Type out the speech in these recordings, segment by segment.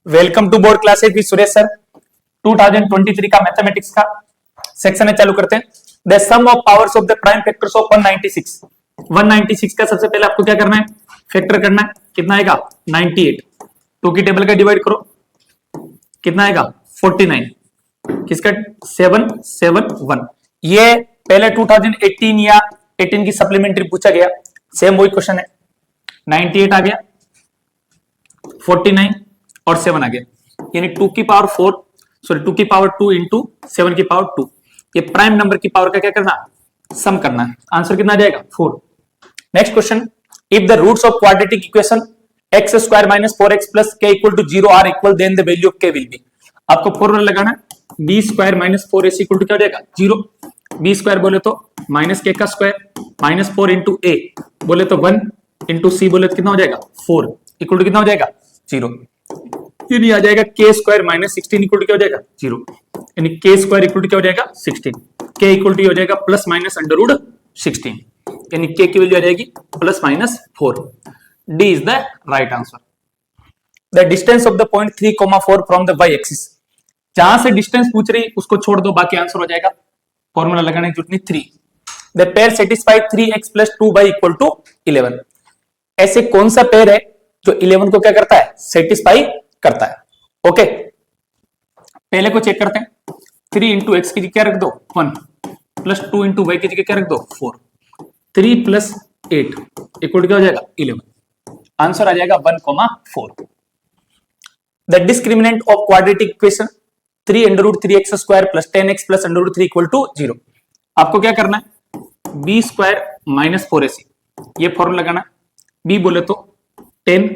Welcome to board classes with Suresh sir. 2023 का mathematics का section है, चालू करते हैं। The sum of powers of the prime factors of 196। 196 का सबसे पहले आपको क्या करना है, फैक्टर करना है। कितना आएगा 98। 2 की टेबल का डिवाइड करो, कितना आएगा 49। किसका 771। ये पहले 2018 या 18 की सप्लीमेंट्री पूछा गया, सेम वही क्वेश्चन है। 98 आ गया, 49 और 7 आ गया, यानी 2 की पावर 4 सॉरी 2 की पावर 2 इंटू 7 की पावर 2। ये प्राइम नंबर की पावर का क्या करना, सम करना है। आंसर कितना आ जाएगा 4। Next question, if the roots of quadratic equation x square minus 4x plus k equal to 0 are equal, then the value of k will be. आपको फॉर्मूला लगाना है, b square minus 4ac equal to क्या हो जाएगा 0। b square बोले तो minus k का square minus 4 into a बोले तो 1 इंटू c बोले तो कितना हो जाएगा 4 इक्वल टू कितना हो जाएगा 0। ये भी आ जाएगा k square minus 16 equal to क्या हो जाएगा 0, यानी k स्क्वायर इक्वल टू क्या हो जाएगा 16। k इक्वल टू हो जाएगा प्लस माइनस अंडर रूट 16, यानी k की वैल्यू आ जाएगी plus minus 4। D is the right answer. The distance of the point 3,4 from the y axis. जहां से डिस्टेंस पूछ रही उसको छोड़ दो, बाकी आंसर हो जाएगा। फॉर्मूला लगाने की जरूरत नहीं, 3। The pair satisfy 3x plus 2y equal to 11। ऐसे कौन सा पेयर है जो 11 को क्या करता है, सेटिस्फाई करता है। ओके, पहले को चेक करते हैं। 3 इंटू एक्स की जगह क्या रख दो 1 प्लस 2 इंटू वाई की जगह क्या रख दो 4। 3 प्लस 8 इक्वल टू क्या हो जाएगा 11। आंसर आ जाएगा 1,4। The discriminant of quadratic equation 3 under root 3x square plus 10x plus under root 3 equal to 0। आपको क्या करना है, b स्क्वायर माइनस 4ac ये फॉर्मूला लगाना। b बोले तो 10,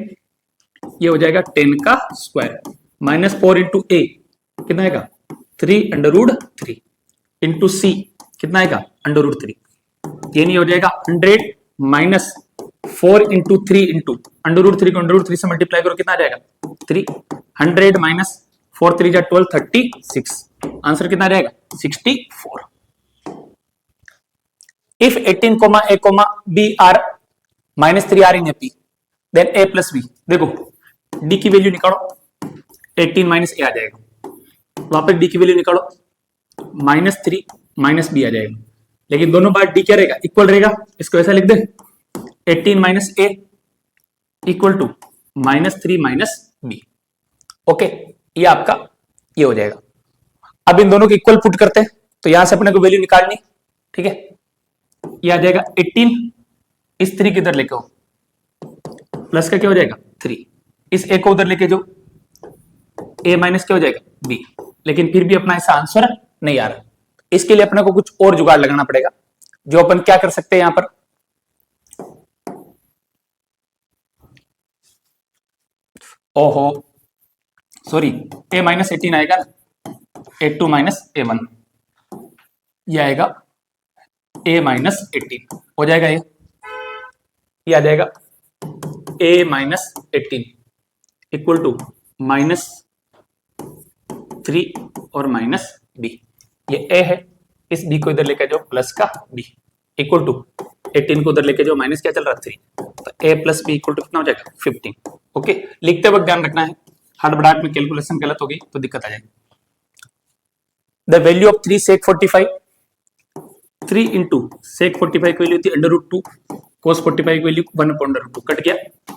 ये हो जाएगा 10 का स्क्वायर माइनस 4 इंटू ए कितना आएगा 3 अंडर रूट 3 इंटू सी कितना आएगा अंडर रूट 3, ये नहीं हो जाएगा 100 minus 4 into 3 into under root 3 को अंडर रूट 3 से मल्टीप्लाई करो, कितना आ जाएगा 3। 100 माइनस 4 3 जा 12 36। आंसर कितना आ जाएगा 64। If 18 a b are minus 3 are in A P then a plus b. देखो d की वैल्यू निकालो, 18 माइनस ए आ जाएगा, वापस d की वैल्यू निकालो माइनस 3 माइनस बी आ जाएगा, लेकिन दोनों बार d क्या रहेगा इक्वल रहेगा। इसको ऐसा लिख दे 18 minus a equal to minus 3 minus b. Okay, ये आपका ये हो जाएगा। अब इन दोनों को इक्वल पुट करते हैं, तो यहां से अपने को वैल्यू निकालनी, ठीक है। ये आ जाएगा 18, इस 3 किधर लेके हो प्लस का क्या हो जाएगा 3, इस ए को उधर लेके जाओ a माइनस क्या हो जाएगा b, लेकिन फिर भी अपना ऐसा आंसर नहीं आ रहा। इसके लिए अपने को कुछ और जुगाड़ लगाना पड़ेगा, जो अपन क्या कर सकते हैं यहां पर। ओहो सॉरी, a माइनस 18 आएगा ना, a2 माइनस a1, ये आएगा a माइनस 18 हो जाएगा। ये आ जाएगा a minus 18 equal to minus 3 और माइनस b। ये a है, इस b को इधर लेके जाओ प्लस का b इक्वल टू 18 को उधर लेके जाओ माइनस क्या चल रहा है 3, तो a plus b equal to कितना हो जाएगा 15। ओके, लिखते वक्त ध्यान रखना है, हड़बड़ाहट में कैलकुलेशन गलत होगी तो दिक्कत आ जाएगी। The value of 3 sec 45, 3 into sec 45 की वैल्यू थी अंडर रूट 2 cos 45 की value 1 upon under root 2 cut गया,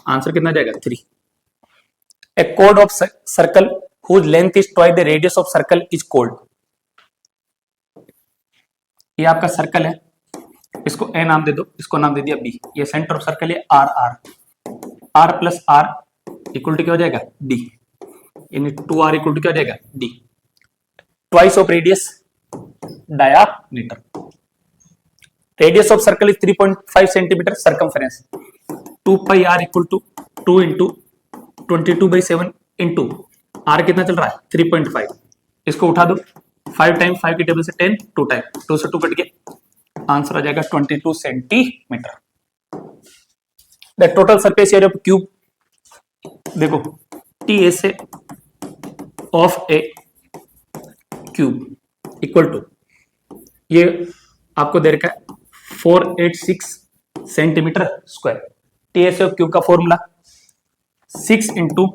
आंसर कितना जाएगा 3। ए कोड of circle whose length is twice the radius of circle is called। ये आपका सर्कल है, इसको ए नाम दे दो, इसको नाम दे दिया बी। ये सेंटर ऑफ सर्कल है r r, r plus r equal to क्या हो जाएगा डी, यानी 2r इक्वल टू क्या हो जाएगा d. Twice of radius diameter, radius of circle is 3.5 centimetre, circumference 2 pi r equal to 2 into 22/7 into r कितना चल रहा है 3.5। इसको उठा दो, 5 टाइम 5 की टेबल से 10, 2 टाइम 2 से 2 कट गया, आंसर आ जाएगा 22 centimetre. The total surface area of cube, देखो TSA of a cube equal to, ये आपको दे रखा है 486 centimetre square. TSA of cube का फॉर्मूला 6 इंटू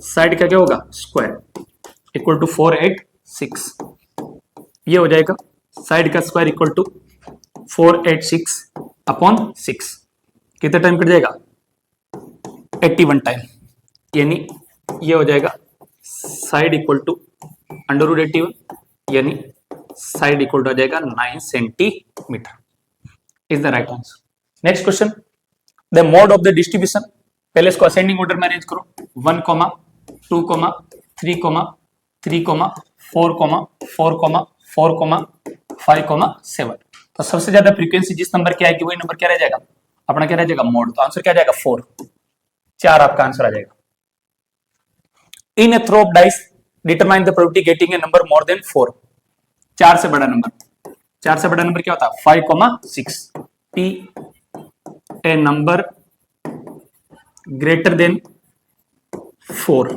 साइड का क्या होगा स्क्वायर इक्वल टू 486, ये हो जाएगा साइड का स्क्वायर इक्वल टू 486 अपॉन 6, कितना टाइम कट जाएगा 81 टाइम, यानी ये हो जाएगा side equal to under root 81, यानी साइड इक्वल टू आ जाएगा 9 centimetre, is the right answer. Next question, the mode of the distribution, पहले इसको असेंडिंग ऑर्डर में अरेंज करो, 1, 2, 3, 3, 4, 4, 4, 5, 7। तो सबसे ज्यादा फ्रीक्वेंसी जिस नंबर की आएगी वही नंबर क्या रह जाएगा अपना, क्या रह जाएगा मोड, तो आंसर क्या आ जाएगा 4, 4 आपका आंसर आ जाएगा। In a throw of dice determine the probability getting a number more than 4, 4 से बड़ा नंबर, 4 से बड़ा नंबर क्या होता है 5, 6, P A number greater than 4,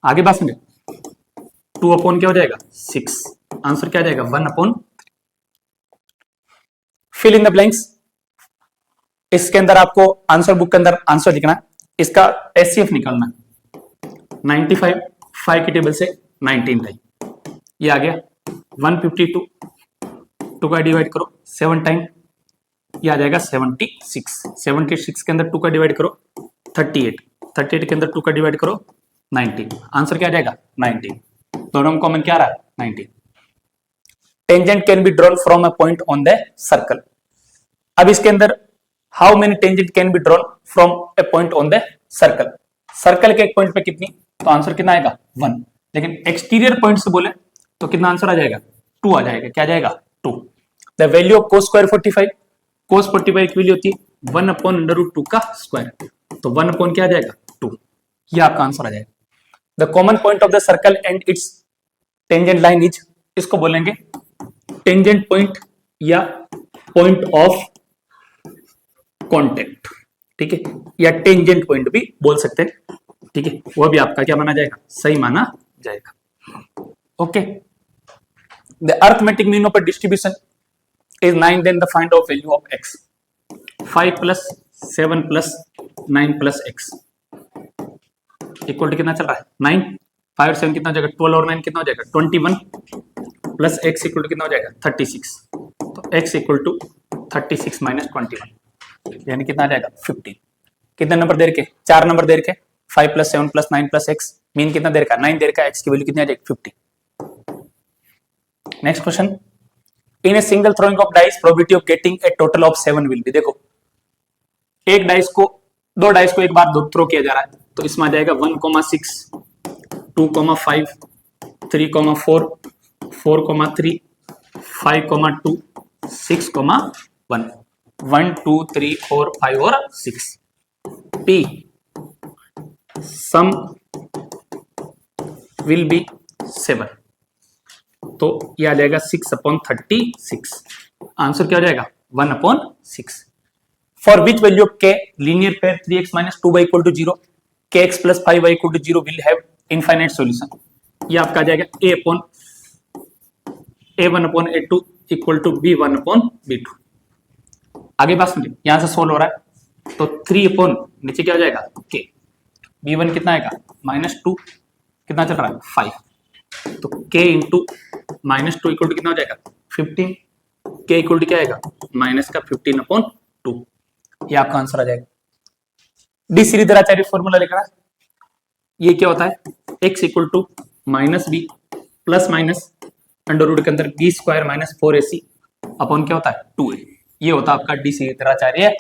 आगे बात समझे, 2 अपॉन क्या हो जाएगा 6, आंसर क्या आ जाएगा 1 upon. Fill in the blanks, इसके अंदर आपको आंसर बुक के अंदर आंसर लिखना है, इसका एचसीएफ निकालना है, 95 5 की टेबल से 19 लाई, ये आ गया 152, 2 का डिवाइड करो 7 टाइम, ये आ जाएगा 76, 76 के अंदर 2 का डिवाइड करो 38, 38 के अंदर 2 का डिवाइड करो 19, आंसर क्या आ जाएगा 19, दोनों में कॉमन क्या आ रहा है 19। Tangent can be drawn from a point on the circle, अब इसके अंदर how many tangent can be drawn from A point on the circle, circle के एक पॉइंट पे कितनी, तो आंसर कितना आएगा 1, लेकिन एक्सटीरियर पॉइंट से बोले तो कितना आंसर आ जाएगा 2 आ जाएगा, क्या जाएगा 2। The value of cos square 45, cos 45 की वैल्यू होती है 1 अपॉन अंडर रूट 2 का स्क्वायर, तो 1 अपॉन क्या आ जाएगा 2, ये आपका आंसर आ जाएगा। The common point of the circle and it's tangent line is, इसको बोलेंगे टेंजेंट पॉइंट या पॉइंट ऑफ कॉन्टेक्ट, ठीक है, या टेंजेंट पॉइंट भी बोल सकते हैं, ठीक है, वो भी आपका क्या माना जाएगा सही माना जाएगा। Okay, the arithmetic mean of a distribution is 9, then the find out value of x, 5 + 7 + 9 + x equal to कितना चल रहा है 9, 5 और 7 कितना हो जाएगा 12 और 9 कितना हो जाएगा 21 प्लस x इक्वल टू कितना हो जाएगा 36, तो x इक्वल टू 36 - 21 यानी कितना आ जाएगा 15। कितने नंबर दे रखे 4 नंबर दे रखे, 5 + 7 + 9 + x, मीन कितना दे रखा 9 दे रखा, x की वैल्यू कितनी आ जाएगी 50। Next question, in a single throwing of dice probability of getting a total of 7 will be, देखो एक डाइस को, 2 डाइस को एक बार थ्रो किया जा रहा है, तो इसमें आ जाएगा 1,6, 2,5, 3,4, 4,3, 5,2, 6,1, 1, 2, 3, 4, 5 और 6, P सम विल बी 7, तो ये आ जाएगा 6/36, आंसर क्या हो जाएगा 1/6। For which value of k linear pair 3x - 2y = 0, kx + 5y = 0 will have infinite solution, ये आपका आ जाएगा a1/a2 = b1/b2। आगे बात सुनिए, यहां से सोल्व हो रहा है, तो 3 नीचे क्या हो जाएगा k, b1 कितना आएगा -2, कितना चल रहा है 5, तो k इंटू -2 इक्वल टू कितना हो जाएगा 15, k इक्वल टू क्या आएगा -15/2, ये आपका आंसर आ जाएगा। डी श्रीधराचार्य फॉर्मूला लिखना, ये क्या होता है x equal to -b plus minus under root के अंदर b² - 4ac अपॉन क्या होता है 2a, ये होता है आपका डी श्रीधराचार्य